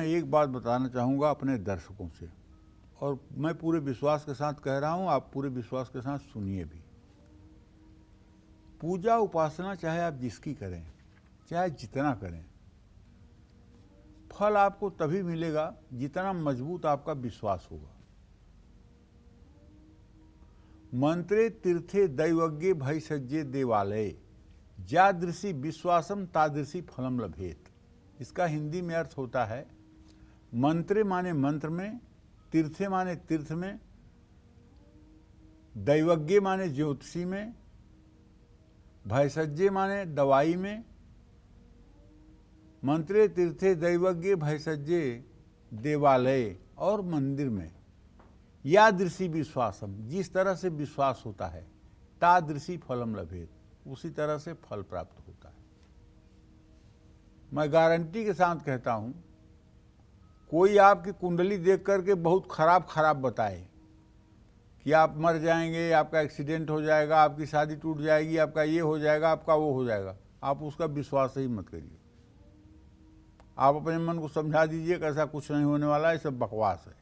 मैं एक बात बताना चाहूँगा अपने दर्शकों से, और मैं पूरे विश्वास के साथ कह रहा हूँ, आप पूरे विश्वास के साथ सुनिए भी। पूजा उपासना चाहे आप जिसकी करें, चाहे जितना करें, फल आपको तभी मिलेगा जितना मजबूत आपका विश्वास होगा। मंत्रे तीर्थे दैवज्ञे भयसज्जे देवालय यादृशी विश्वासम तादृशी फलम लभेत। इसका हिंदी में अर्थ होता है, मंत्रे माने मंत्र में, तीर्थे माने तीर्थ में, दैवज्ञे माने ज्योतिषी में, भयसज्जे माने दवाई में। मंत्रे तीर्थे दैवज्ञे भयसज्जे देवालय और मंदिर में, यादृशी विश्वासम जिस तरह से विश्वास होता है, तादृशी फलम लभेत उसी तरह से फल प्राप्त होता है। मैं गारंटी के साथ कहता हूं, कोई आपकी कुंडली देख करके बहुत खराब बताए कि आप मर जाएंगे, आपका एक्सीडेंट हो जाएगा, आपकी शादी टूट जाएगी, आपका ये हो जाएगा, आपका वो हो जाएगा, आप उसका विश्वास ही मत करिए। आप अपने मन को समझा दीजिए कि ऐसा कुछ नहीं होने वाला है, सब बकवास है।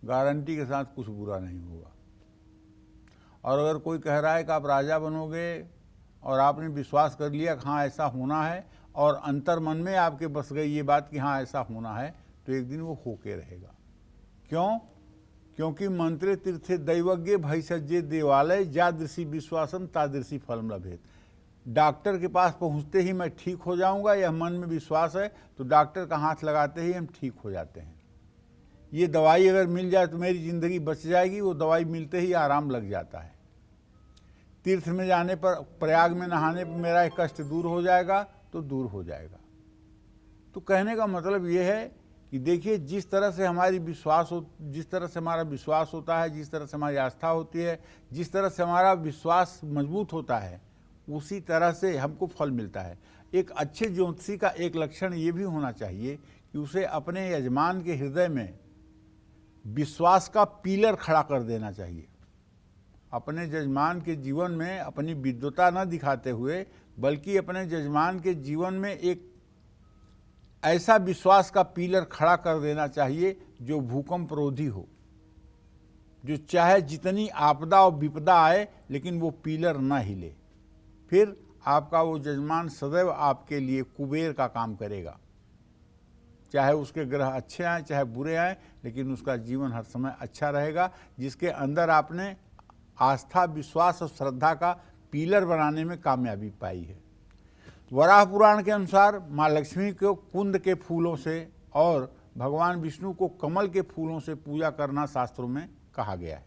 गारंटी के साथ कुछ बुरा नहीं होगा। और अगर कोई कह रहा है कि आप राजा बनोगे और आपने विश्वास कर लिया कि हाँ ऐसा होना है, और अंतर मन में आपके बस गई ये बात कि हाँ ऐसा होना है, तो एक दिन वो होके रहेगा। क्यों? क्योंकि मंत्रे तीर्थे दैवज्ञे भयसज्जे देवालय यादृशी विश्वासम तादृशी फलम लभेत। डॉक्टर के पास पहुंचते ही मैं ठीक हो जाऊंगा, यह मन में विश्वास है, तो डॉक्टर का हाथ लगाते ही हम ठीक हो जाते हैं। ये दवाई अगर मिल जाए तो मेरी ज़िंदगी बच जाएगी, वो दवाई मिलते ही आराम लग जाता है। तीर्थ में जाने पर, प्रयाग में नहाने पर मेरा एक कष्ट दूर हो जाएगा, तो दूर हो जाएगा। तो कहने का मतलब ये है कि देखिए, जिस तरह से हमारा विश्वास होता है, जिस तरह से हमारी आस्था होती है, जिस तरह से हमारा विश्वास मजबूत होता है, उसी तरह से हमको फल मिलता है। एक अच्छे ज्योतिषी का एक लक्षण ये भी होना चाहिए कि उसे अपने यजमान के हृदय में विश्वास का पिलर खड़ा कर देना चाहिए। अपने यजमान के जीवन में अपनी विद्वता न दिखाते हुए, बल्कि अपने यजमान के जीवन में एक ऐसा विश्वास का पिलर खड़ा कर देना चाहिए जो भूकंप रोधी हो, जो चाहे जितनी आपदा और विपदा आए लेकिन वो पिलर न हिले। फिर आपका वो यजमान सदैव आपके लिए कुबेर का काम करेगा। चाहे उसके ग्रह अच्छे आए चाहे बुरे आए, लेकिन उसका जीवन हर समय अच्छा रहेगा, जिसके अंदर आपने आस्था, विश्वास और श्रद्धा का पिलर बनाने में कामयाबी पाई है। वराह पुराण के अनुसार माँ लक्ष्मी को कुंद के फूलों से और भगवान विष्णु को कमल के फूलों से पूजा करना शास्त्रों में कहा गया है।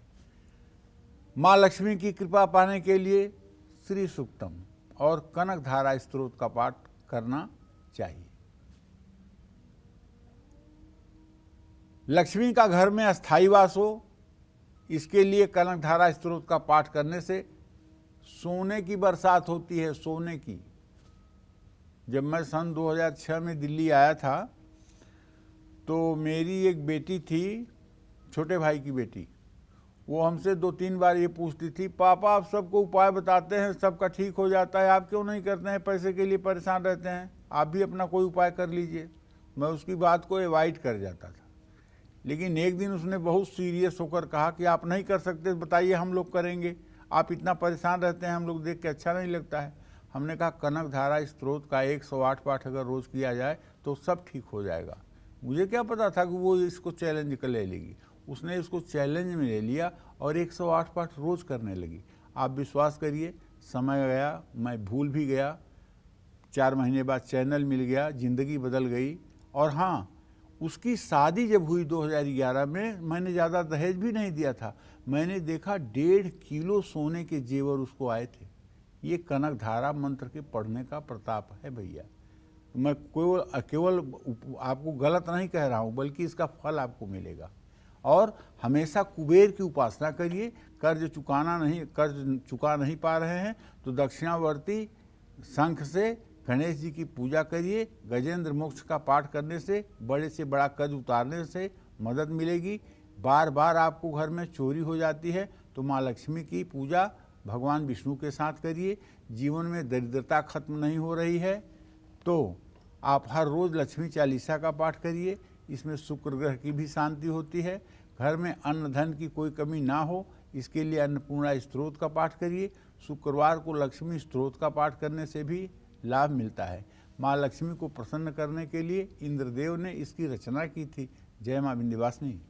माँ लक्ष्मी की कृपा पाने के लिए श्री सूक्तम और कनक धारा स्तोत्र का पाठ करना चाहिए। लक्ष्मी का घर में अस्थायी वास हो, इसके लिए कनक धारा स्तोत्र का पाठ करने से सोने की बरसात होती है, सोने की। जब मैं सन 2006 में दिल्ली आया था, तो मेरी एक बेटी थी, छोटे भाई की बेटी, वो हमसे 2-3 बार ये पूछती थी, पापा आप सबको उपाय बताते हैं, सबका ठीक हो जाता है, आप क्यों नहीं करते हैं? पैसे के लिए परेशान रहते हैं, आप भी अपना कोई उपाय कर लीजिए। मैं उसकी बात को अवॉइड कर जाता था। लेकिन एक दिन उसने बहुत सीरियस होकर कहा कि आप नहीं कर सकते, बताइए हम लोग करेंगे, आप इतना परेशान रहते हैं, हम लोग देख के अच्छा नहीं लगता है। हमने कहा कनक धारा स्तोत्र का 108 पाठ अगर रोज़ किया जाए तो सब ठीक हो जाएगा। मुझे क्या पता था कि वो इसको चैलेंज कर ले लेगी। उसने इसको चैलेंज में ले लिया और 108 पाठ रोज़ करने लगी। आप विश्वास करिए, समय गया, मैं भूल भी गया, 4 महीने बाद चैनल मिल गया, ज़िंदगी बदल गई। और हाँ, उसकी शादी जब हुई 2011 में, मैंने ज़्यादा दहेज भी नहीं दिया था। मैंने देखा 1.5 किलो सोने के जेवर उसको आए थे। ये कनक धारा मंत्र के पढ़ने का प्रताप है भैया। मैं केवल आपको गलत नहीं कह रहा हूँ, बल्कि इसका फल आपको मिलेगा। और हमेशा कुबेर की उपासना करिए। कर्ज चुका नहीं पा रहे हैं तो दक्षिणावर्ती शंख से गणेश जी की पूजा करिए। गजेंद्र मोक्ष का पाठ करने से, बड़े से बड़ा कर्ज उतारने से मदद मिलेगी। बार बार आपको घर में चोरी हो जाती है तो माँ लक्ष्मी की पूजा भगवान विष्णु के साथ करिए। जीवन में दरिद्रता खत्म नहीं हो रही है तो आप हर रोज़ लक्ष्मी चालीसा का पाठ करिए, इसमें शुक्र ग्रह की भी शांति होती है। घर में अन्न धन की कोई कमी ना हो, इसके लिए अन्नपूर्णा स्तोत्र का पाठ करिए। शुक्रवार को लक्ष्मी स्तोत्र का पाठ करने से भी लाभ मिलता है। माँ लक्ष्मी को प्रसन्न करने के लिए इंद्रदेव ने इसकी रचना की थी। जय माँ विंध्यवासिनी।